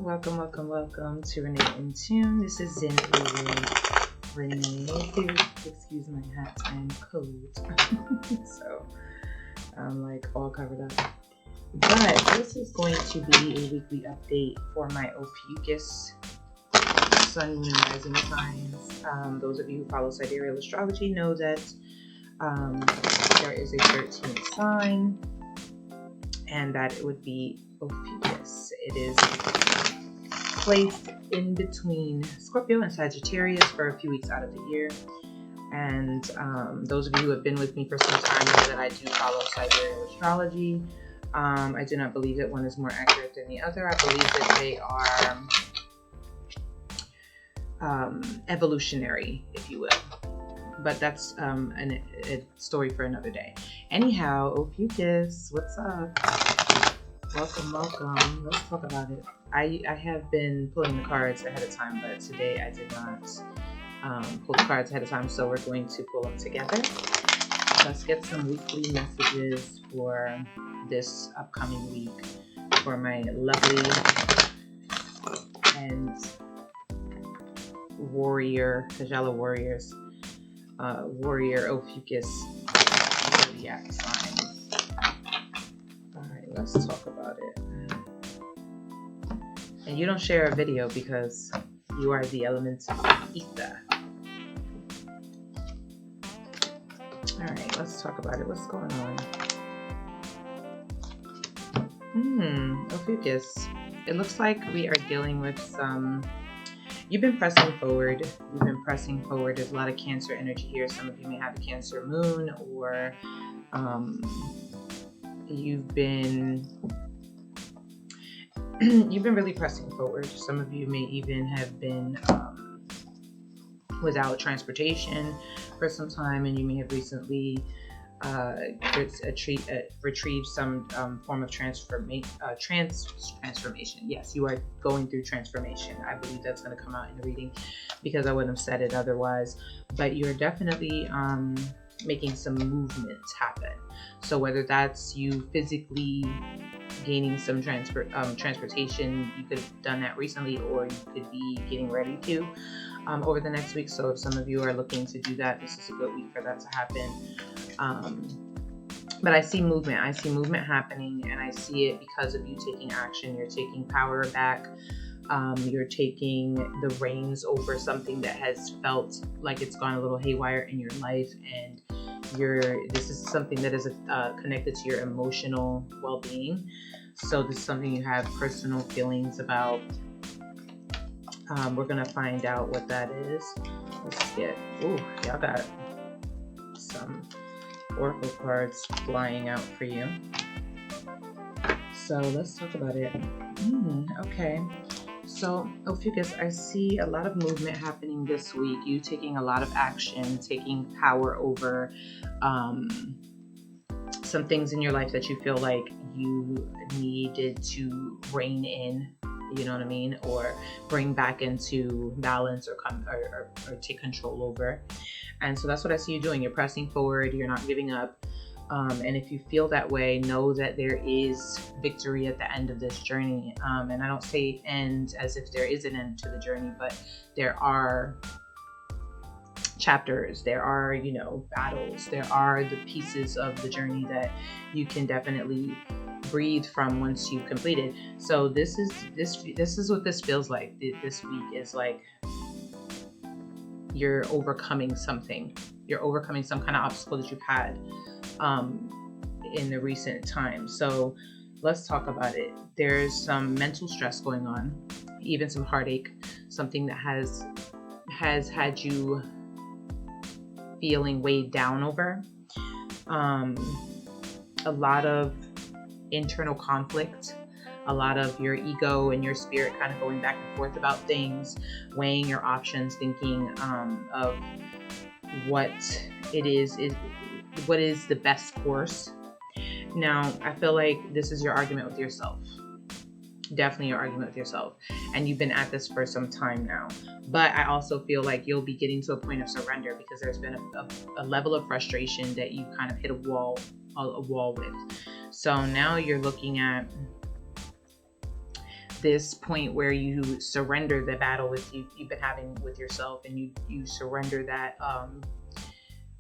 Welcome to Renee in Tune. This is Zin Uru Renee. Excuse my hat and coat. So I'm like all covered up. But this is going to be a weekly update for my Ophiucus Sun, Moon, and Rising signs. Those of you who follow sidereal astrology know that there is a 13th sign, and that it would be Ophiucus. It is placed in between Scorpio and Sagittarius for a few weeks out of the year. And those of you who have been with me for some time know that I do follow sidereal astrology. I do not believe that one is more accurate than the other. I believe that they are evolutionary, if you will. But that's a story for another day. Anyhow, Ophiucus, what's up? Welcome. Let's talk about it. I have been pulling the cards ahead of time, but today I did not pull the cards ahead of time, so we're going to pull them together. Let's get some weekly messages for this upcoming week for my lovely and warrior, Kajala warriors, warrior Ophiucus zodiac signs. Alright, let's talk about it. And you don't share a video because you are the elements of ether. Alright, let's talk about it. What's going on? Ophiucus. It looks like we are dealing with some... You've been pressing forward. There's a lot of Cancer energy here. Some of you may have a Cancer moon, or you've been really pressing forward. Some of you may even have been without transportation for some time, and you may have recently retrieved some form of transformation. Yes, you are going through transformation. I believe that's going to come out in the reading because I wouldn't have said it otherwise. But you're definitely making some movement happen. So whether that's you physically gaining some transportation, you could have done that recently, or you could be getting ready to over the next week. So if some of you are looking to do that, this is a good week for that to happen. But I see movement. Happening, and I see it because of you taking action. You're taking power back. You're taking the reins over something that has felt like it's gone a little haywire in your life, and this is something that is connected to your emotional well-being. So this is something you have personal feelings about. We're gonna find out what that is. Let's get, y'all got some oracle cards flying out for you. So let's talk about it. Okay. So Ophiucus, I see a lot of movement happening this week. You taking a lot of action, taking power over some things in your life that you feel like you needed to rein in, you know what I mean, or bring back into balance, or take control over. And so that's what I see you doing. You're pressing forward. You're not giving up. And if you feel that way, know that there is victory at the end of this journey. And I don't say end as if there is an end to the journey, but there are chapters, there are, battles, there are the pieces of the journey that you can definitely breathe from once you've completed. So this is what this feels like. This week is like you're overcoming something. You're overcoming some kind of obstacle that you've had in the recent time. So let's talk about it. There's some mental stress going on, even some heartache, something that has had you feeling weighed down over. A lot of internal conflict, a lot of your ego and your spirit kind of going back and forth about things, weighing your options, thinking of what is the best course. Now, I feel like this is your argument with yourself. Definitely your argument with yourself. And you've been at this for some time now. But I also feel like you'll be getting to a point of surrender because there's been a level of frustration that you kind of hit a wall with. So now you're looking at this point where you surrender the battle you've been having with yourself, and you surrender that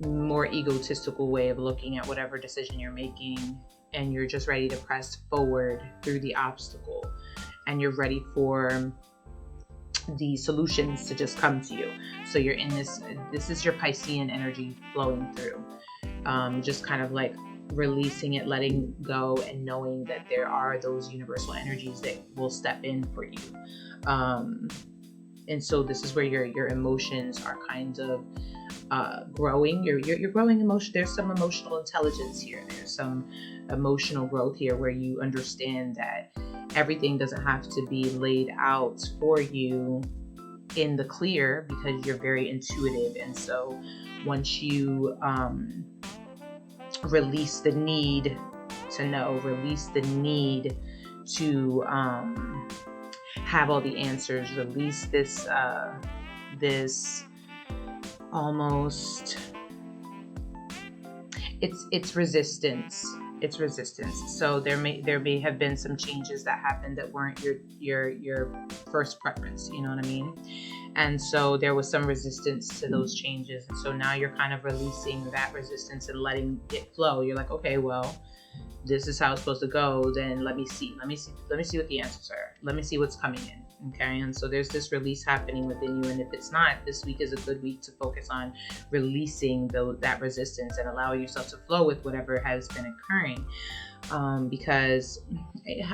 more egotistical way of looking at whatever decision you're making, and you're just ready to press forward through the obstacle, and you're ready for the solutions to just come to you. So you're in this is your Piscean energy flowing through, just kind of like releasing it, letting go, and knowing that there are those universal energies that will step in for you. And so this is where your emotions are kind of growing. You're growing emotion. There's some emotional intelligence here. There's some emotional growth here where you understand that everything doesn't have to be laid out for you in the clear, because you're very intuitive. And so once you release the need to know, release the need to have all the answers, release this almost, it's resistance. It's resistance. So there may have been some changes that happened that weren't your first preference. You know what I mean? And so there was some resistance to those changes. And so now you're kind of releasing that resistance and letting it flow. You're like, okay, well, this is how it's supposed to go. Then let me see what the answers are. Let me see what's coming in. Okay. And so there's this release happening within you. And if it's not, this week is a good week to focus on releasing that resistance and allowing yourself to flow with whatever has been occurring. Because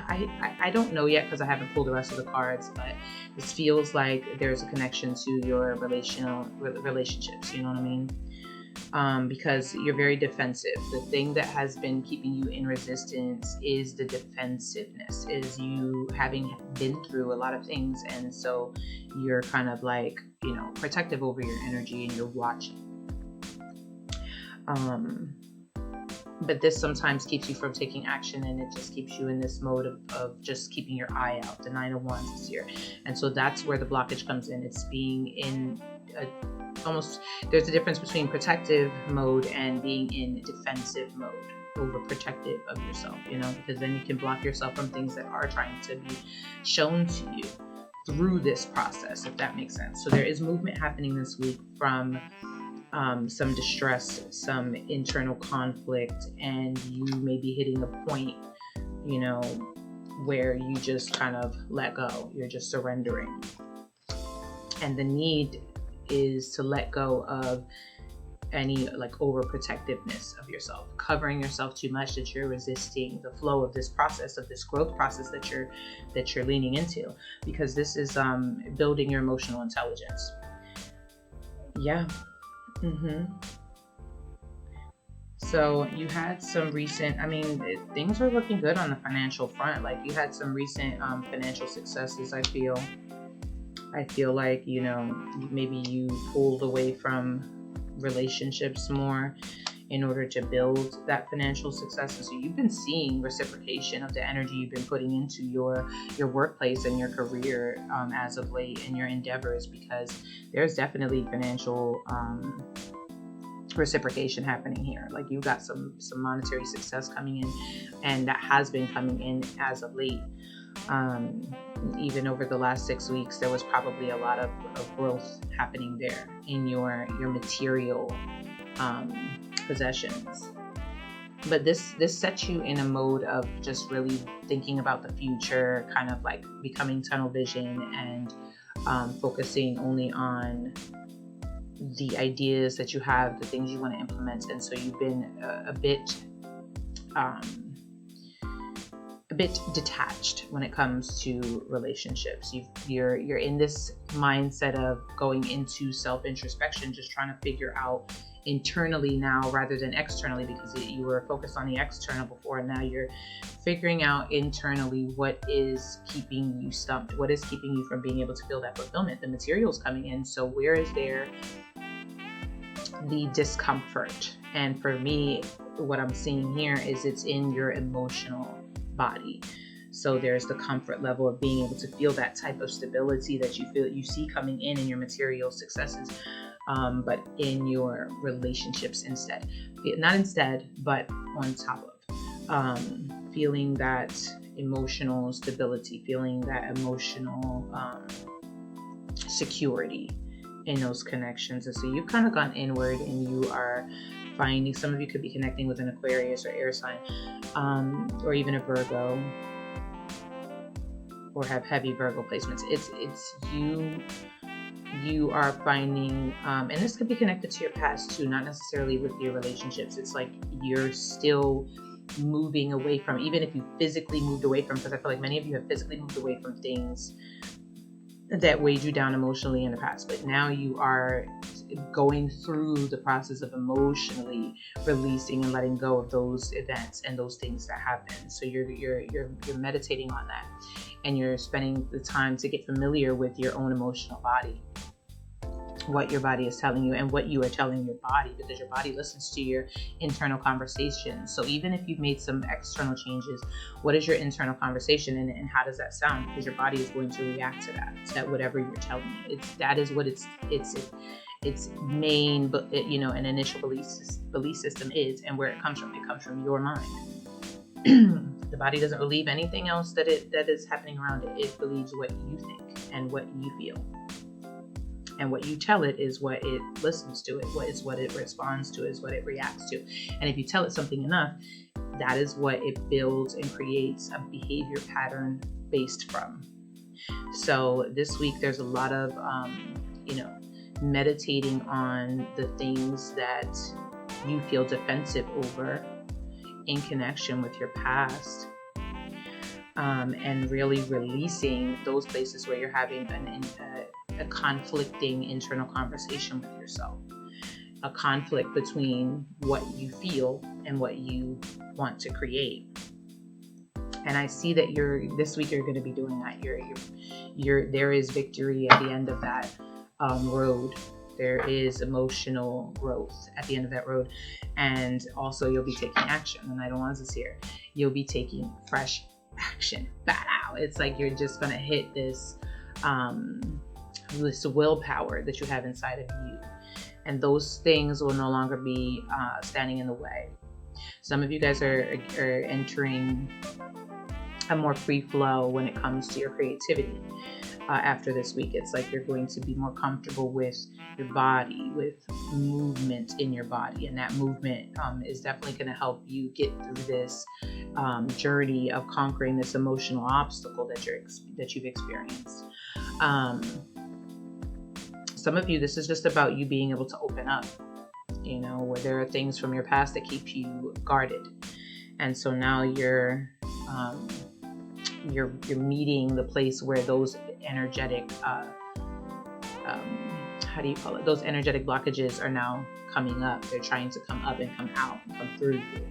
I don't know yet, because I haven't pulled the rest of the cards, but this feels like there's a connection to your relationships. You know what I mean? Because you're very defensive. The thing that has been keeping you in resistance is the defensiveness, is you having been through a lot of things. And so you're kind of like, protective over your energy, and you're watching. But this sometimes keeps you from taking action, and it just keeps you in this mode of just keeping your eye out. The 9 of Wands is here. And so that's where the blockage comes in. It's being in there's a difference between protective mode and being in defensive mode, overprotective of yourself, because then you can block yourself from things that are trying to be shown to you through this process, if that makes sense. So there is movement happening this week from some distress, some internal conflict, and you may be hitting a point, where you just kind of let go. You're just surrendering. And the need is to let go of any like overprotectiveness of yourself, covering yourself too much, that you're resisting the flow of this process, of this growth process that you're leaning into, because this is building your emotional intelligence. Yeah. So you had some recent, things are looking good on the financial front. Like you had some recent financial successes. I feel like, maybe you pulled away from relationships more in order to build that financial success. And so you've been seeing reciprocation of the energy you've been putting into your workplace and your career as of late, in your endeavors, because there's definitely financial reciprocation happening here. Like you got some monetary success coming in, and that has been coming in as of late. Even over the last 6 weeks, there was probably a lot of growth happening there in your material possessions. But this sets you in a mode of just really thinking about the future, kind of like becoming tunnel vision, and focusing only on the ideas that you have, the things you want to implement. And so you've been a bit detached when it comes to relationships. You're in this mindset of going into self-introspection, just trying to figure out internally now rather than externally, because you were focused on the external before, and now you're figuring out internally what is keeping you stumped, what is keeping you from being able to feel that fulfillment. The material's coming in, so where is there the discomfort? And for me, what I'm seeing here is it's in your emotional body. So there's the comfort level of being able to feel that type of stability that you see coming in your material successes, but in your relationships but on top of feeling that emotional stability, feeling that emotional security in those connections. And so you've kind of gone inward, and you are finding, some of you could be connecting with an Aquarius or air sign, or even a Virgo, or have heavy Virgo placements. It's you are finding, and this could be connected to your past too, not necessarily with your relationships. It's like you're still moving away from, even if you physically moved away from, because I feel like many of you have physically moved away from things that weighed you down emotionally in the past, but now you are going through the process of emotionally releasing and letting go of those events and those things that happened. So you're meditating on that, and you're spending the time to get familiar with your own emotional body, what your body is telling you and what you are telling your body, because your body listens to your internal conversation. So even if you've made some external changes, what is your internal conversation, and how does that sound? Because your body is going to react to that whatever you're telling it. That is what its main, an initial belief system is, and where it comes from. It comes from your mind. The body doesn't believe anything else that is happening around it. It believes what you think and what you feel. And what you tell it is what it listens to, what it responds to, is what it reacts to. And if you tell it something enough, that is what it builds and creates a behavior pattern based from. So this week there's a lot of, meditating on the things that you feel defensive over in connection with your past, and really releasing those places where you're having a conflicting internal conversation with yourself, a conflict between what you feel and what you want to create. And I see that this week you're going to be doing that. There is victory at the end of that road. There is emotional growth at the end of that road, and also you'll be taking action. And I don't want this here. You'll be taking fresh action. Wow! It's like you're just going to hit this willpower that you have inside of you, and those things will no longer be standing in the way. Some of you guys are entering a more free flow when it comes to your creativity. After this week, it's like you're going to be more comfortable with your body, with movement in your body, and that movement is definitely going to help you get through this journey of conquering this emotional obstacle that you've experienced. Some of you, this is just about you being able to open up, where there are things from your past that keep you guarded. And so now you're meeting the place where those energetic, those energetic blockages are now coming up. They're trying to come up and come out and come through you.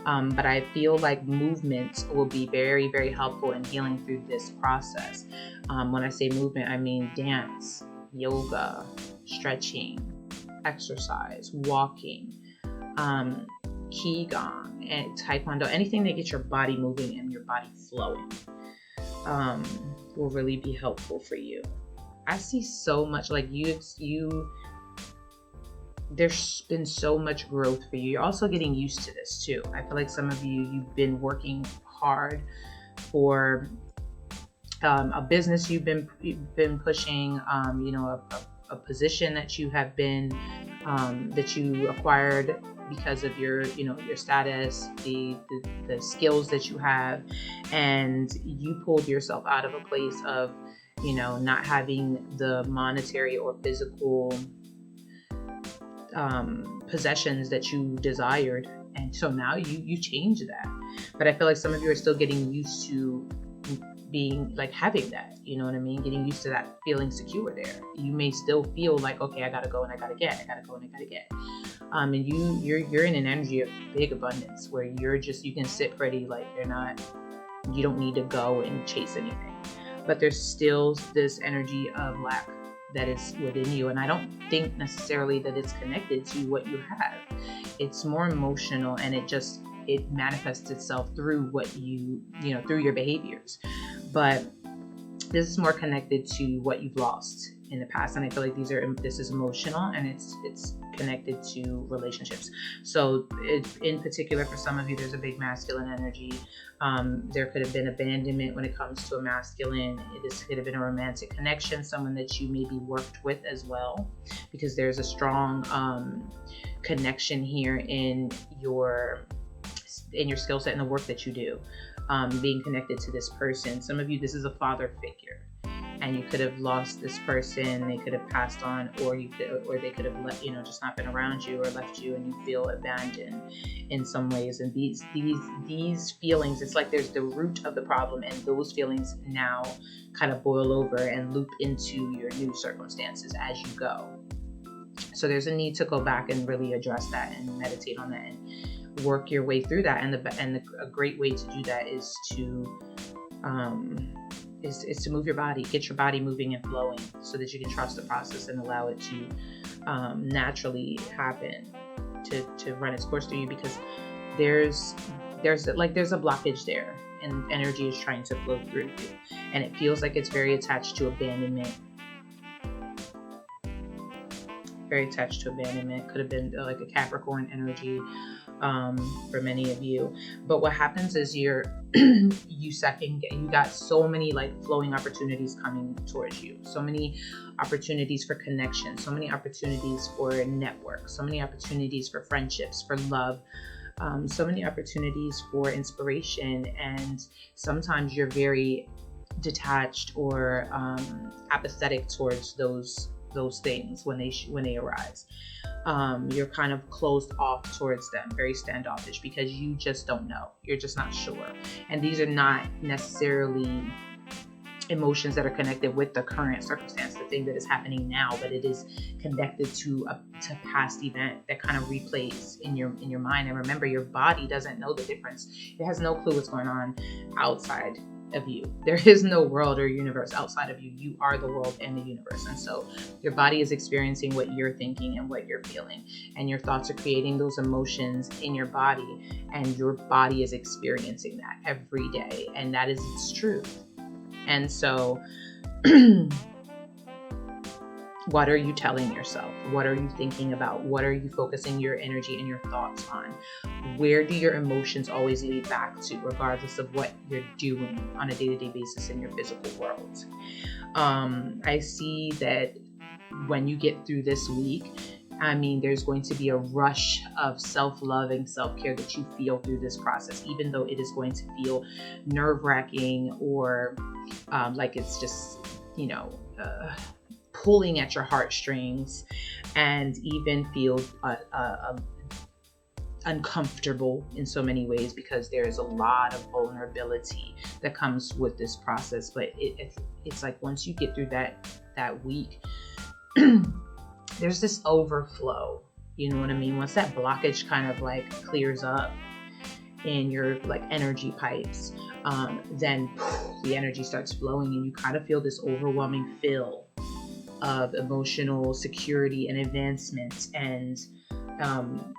But I feel like movement will be very, very helpful in healing through this process. When I say movement, I mean dance, yoga, stretching, exercise, walking, qigong, and taekwondo, anything that gets your body moving and your body flowing will really be helpful for you. I see so much, like there's been so much growth for you. You're also getting used to this too. I feel like some of you've been working hard for a business you've been pushing, a position that you have been, that you acquired because of your status, the skills that you have, and you pulled yourself out of a place of, not having the monetary or physical possessions that you desired. And so now you change that. But I feel like some of you are still getting used to being like having that, getting used to that, feeling secure there. You may still feel like, okay, I gotta go and I gotta get, and you're in an energy of big abundance where you can sit pretty, like you don't need to go and chase anything. But there's still this energy of lack that is within you, and I don't think necessarily that it's connected to what you have. It's more emotional, and it manifests itself through what through your behaviors. But this is more connected to what you've lost in the past, and I feel like this is emotional, and it's connected to relationships. So in particular, for some of you, there's a big masculine energy. There could have been abandonment when it comes to a masculine. This could have been a romantic connection, someone that you maybe worked with as well, because there's a strong connection here in your skill set and the work that you do, being connected to this person. Some of you, this is a father figure, and you could have lost this person. They could have passed on, or they could have just not been around you or left you, and you feel abandoned in some ways. And these feelings, it's like there's the root of the problem, and those feelings now kind of boil over and loop into your new circumstances as you go. So there's a need to go back and really address that and meditate on that and work your way through that. And a great way to do that is to move your body, get your body moving and flowing, so that you can trust the process and allow it to naturally happen, to run its course through you, because there's a blockage there, and energy is trying to flow through you, and it feels like it's very attached to abandonment. Could have been like a Capricorn energy for many of you. But what happens is you got so many like flowing opportunities coming towards you, so many opportunities for connection, so many opportunities for network, so many opportunities for friendships, for love, so many opportunities for inspiration. And sometimes you're very detached or apathetic towards those things when they arise. You're kind of closed off towards them, very standoffish, because you just don't know. You're just not sure. And these are not necessarily emotions that are connected with the current circumstance, the thing that is happening now, but it is connected to a past event that kind of replays in your mind. And remember, your body doesn't know the difference. It has no clue what's going on outside of you. There is no world or universe outside of you. You are the world and the universe. And so your body is experiencing what you're thinking and what you're feeling, and your thoughts are creating those emotions in your body, and your body is experiencing that every day, and that is its truth. And so what are you telling yourself? What are you thinking about? What are you focusing your energy and your thoughts on? Where do your emotions always lead back to, regardless of what you're doing on a day-to-day basis in your physical world? I see that when you get through this week, there's going to be a rush of self-love and self-care that you feel through this process, even though it is going to feel nerve-wracking or like it's just, pulling at your heartstrings, and even feel uncomfortable in so many ways, because there is a lot of vulnerability that comes with this process. But it's like once you get through that week, there's this overflow. You know what I mean? Once that blockage kind of like clears up in your like energy pipes, then the energy starts flowing, and you kind of feel this overwhelming fill of emotional security and advancement and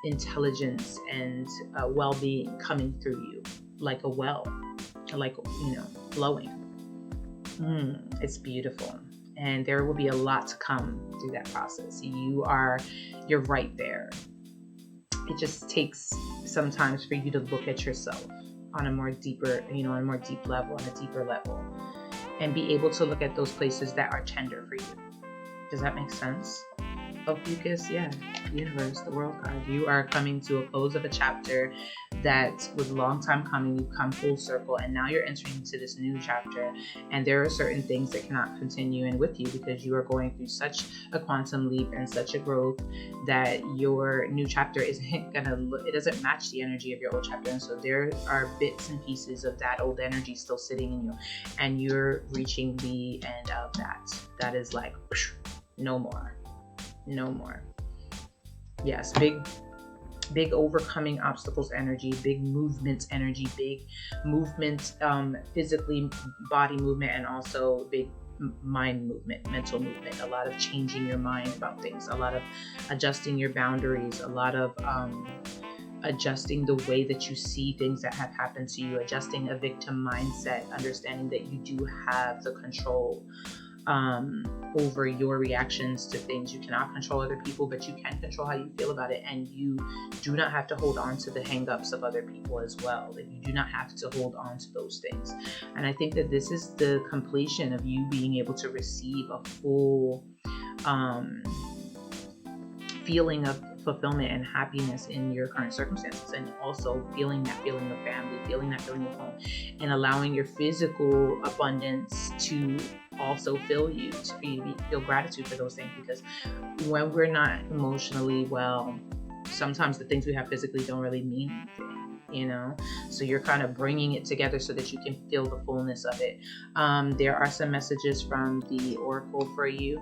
intelligence and well-being coming through you like a well, like flowing. It's beautiful, and there will be a lot to come through that process. You're right there. It just takes sometimes for you to look at yourself on a more deeper, on a more deep level, on a deeper level, and be able to look at those places that are tender for you. Does that make sense? Ophiucus, yeah, the universe, the world card. You are coming to a close of a chapter that was a long time coming. You've come full circle, and now you're entering into this new chapter. And there are certain things that cannot continue in with you, because you are going through such a quantum leap and such a growth that your new chapter it doesn't match the energy of your old chapter. And so there are bits and pieces of that old energy still sitting in you, and you're reaching the end of that. That is like, no more. Yes, big overcoming obstacles energy, big movement energy, big movement physically, body movement, and also big mind movement, mental movement. A lot of changing your mind about things, a lot of adjusting your boundaries, a lot of adjusting the way that you see things that have happened to you, adjusting a victim mindset, understanding that you do have the control over your reactions to things. You cannot control other people, but you can control how you feel about it. And you do not have to hold on to the hang-ups of other people as well. Like, you do not have to hold on to those things. And I think that this is the completion of you being able to receive a full feeling of fulfillment and happiness in your current circumstances, and also feeling that feeling of family, feeling that feeling of home, and allowing your physical abundance to also fill you, to feel gratitude for those things. Because when we're not emotionally well, sometimes the things we have physically don't really mean anything, you know? So you're kind of bringing it together so that you can feel the fullness of it. There are some messages from the Oracle for you.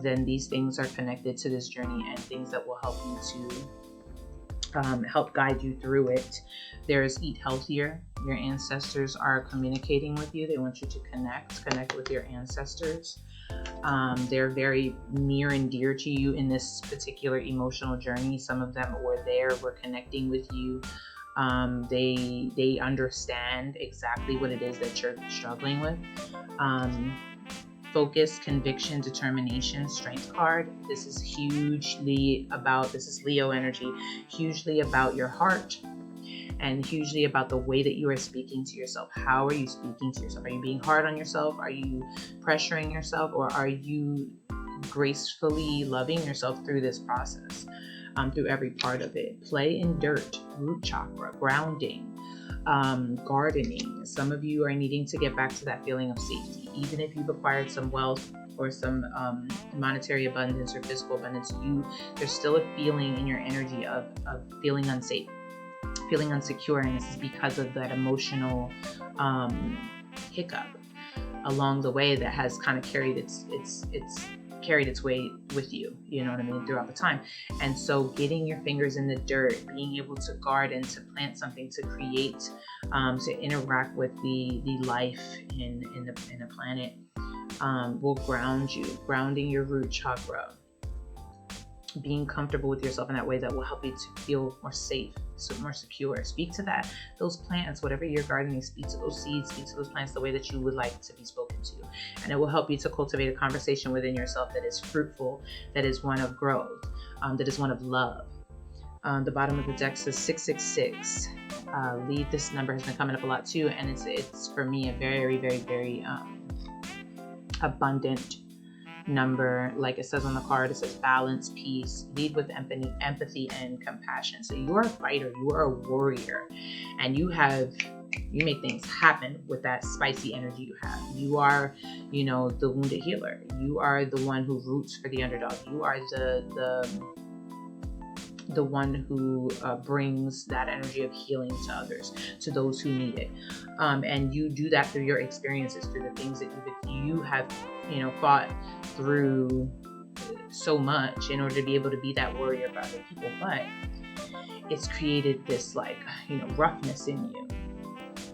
Then these things are connected to this journey and things that will help you to help guide you through it. There's eat healthier. Your ancestors are communicating with you. They want you to connect with your ancestors. They're very near and dear to you in this particular emotional journey. Some of them were connecting with you. They understand exactly what it is that you're struggling with. Focus, conviction, determination, strength card. This is this is Leo energy, hugely about your heart, and hugely about the way that you are speaking to yourself. How are you speaking to yourself? Are you being hard on yourself? Are you pressuring yourself? Or are you gracefully loving yourself through this process, through every part of it? Play in dirt, root chakra, grounding, gardening. Some of you are needing to get back to that feeling of safety. Even if you've acquired some wealth or some monetary abundance or physical abundance, there's still a feeling in your energy of feeling unsafe, feeling insecure, and this is because of that emotional hiccup along the way that has kind of carried its way with you, you know what I mean, throughout the time. And so getting your fingers in the dirt, being able to garden, to plant something, to create, to interact with the life in the planet, will ground you. Grounding your root chakra, being comfortable with yourself in that way, that will help you to feel more safe, more secure. Speak to those plants, whatever you're gardening, speak to those seeds, speak to those plants the way that you would like to be spoken to. And it will help you to cultivate a conversation within yourself that is fruitful, that is one of growth, that is one of love. The bottom of the deck says 666. Lead. This number has been coming up a lot too, and it's for me a very, very, very abundant number. Like it says on the card, it says balance, peace, lead with empathy and compassion. So you're a fighter, you are a warrior, and you make things happen with that spicy energy you have. You are, the wounded healer. You are the one who roots for the underdog. You are the one who brings that energy of healing to others, to those who need it. And you do that through your experiences, through the things that you have, fought through so much in order to be able to be that warrior for other people. But it's created this roughness in you.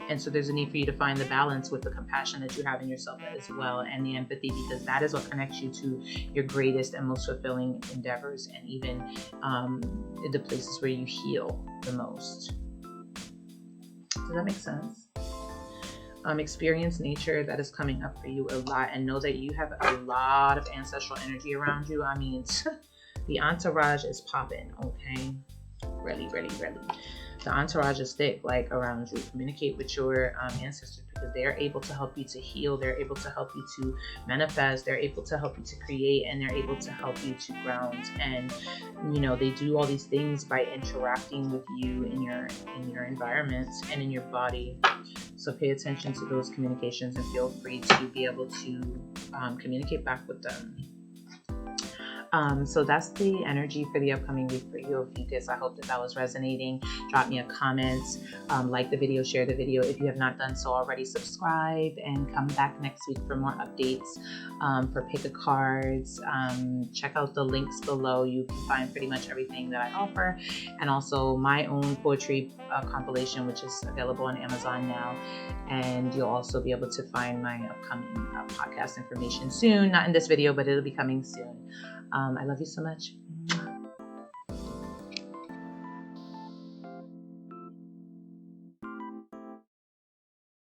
And so there's a need for you to find the balance with the compassion that you have in yourself as well, and the empathy, because that is what connects you to your greatest and most fulfilling endeavors, and even the places where you heal the most. Does that make sense? Experience nature, that is coming up for you a lot, and know that you have a lot of ancestral energy around you. I mean, the entourage is popping, okay? Really, really, really. The entourage is thick, around you. Communicate with your ancestors, because they're able to help you to heal. They're able to help you to manifest. They're able to help you to create, and they're able to help you to ground. And they do all these things by interacting with you in your environment and in your body. So pay attention to those communications and feel free to be able to communicate back with them. So that's the energy for the upcoming week for you, Ophiucus. I hope that was resonating. Drop me a comment, like the video, share the video. If you have not done so already, subscribe, and come back next week for more updates for pick a cards. Check out the links below. You can find pretty much everything that I offer, and also my own poetry compilation, which is available on Amazon now. And you'll also be able to find my upcoming podcast information soon. Not in this video, but it'll be coming soon. I love you so much.